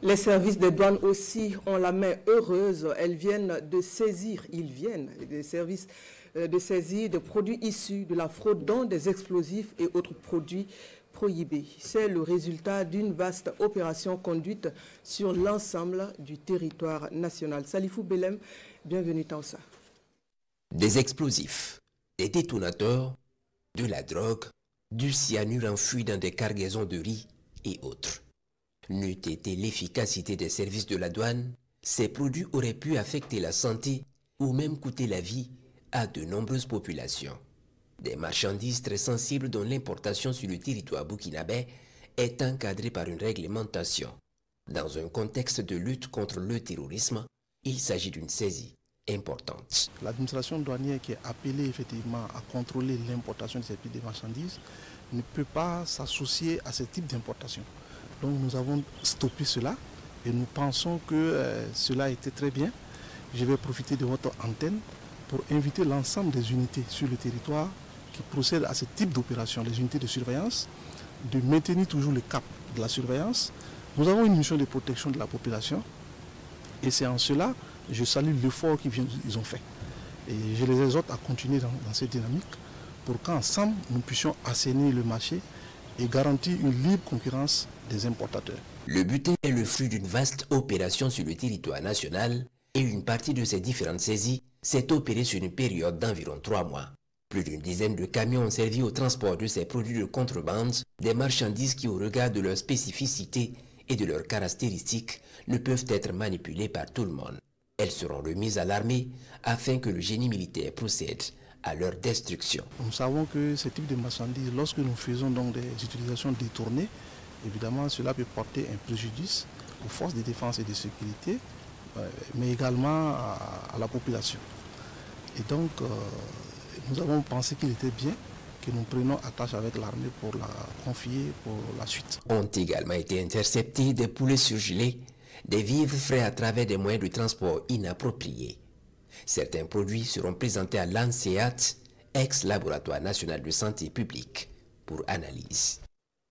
Les services des douanes aussi ont la main heureuse. Ils viennent de saisir des produits issus de la fraude, dont des explosifs et autres produits prohibés. C'est le résultat d'une vaste opération conduite sur l'ensemble du territoire national. Salifou Belem, bienvenue dans ça. Des explosifs, des détonateurs, de la drogue, du cyanure enfoui dans des cargaisons de riz et autres. N'eût été l'efficacité des services de la douane, ces produits auraient pu affecter la santé ou même coûter la vie à de nombreuses populations. Des marchandises très sensibles dont l'importation sur le territoire burkinabé est encadrée par une réglementation. Dans un contexte de lutte contre le terrorisme, il s'agit d'une saisie importante. L'administration douanière qui est appelée effectivement à contrôler l'importation de ces types de marchandises ne peut pas s'associer à ce type d'importation. Donc nous avons stoppé cela et nous pensons que cela était très bien. Je vais profiter de votre antenne pour inviter l'ensemble des unités sur le territoire qui procèdent à ce type d'opération, les unités de surveillance, de maintenir toujours le cap de la surveillance. Nous avons une mission de protection de la population et c'est en cela que je salue l'effort qu'ils ont fait. Et je les exhorte à continuer dans cette dynamique pour qu'ensemble nous puissions assainir le marché et garantir une libre concurrence des importateurs. Le butin est le fruit d'une vaste opération sur le territoire national et une partie de ces différentes saisies s'est opérée sur une période d'environ 3 mois. Plus d'une dizaine de camions ont servi au transport de ces produits de contrebande, des marchandises qui, au regard de leur spécificité et de leurs caractéristiques, ne peuvent être manipulées par tout le monde. Elles seront remises à l'armée afin que le génie militaire procède à leur destruction. Nous savons que ce type de marchandises, lorsque nous faisons donc des utilisations détournées, évidemment cela peut porter un préjudice aux forces de défense et de sécurité, mais également à la population. Et donc nous avons pensé qu'il était bien que nous prenions attache avec l'armée pour la confier pour la suite. Ont également été interceptés des poulets surgelés, des vivres frais à travers des moyens de transport inappropriés. Certains produits seront présentés à l'ANSEAT, ex-laboratoire national de santé publique, pour analyse.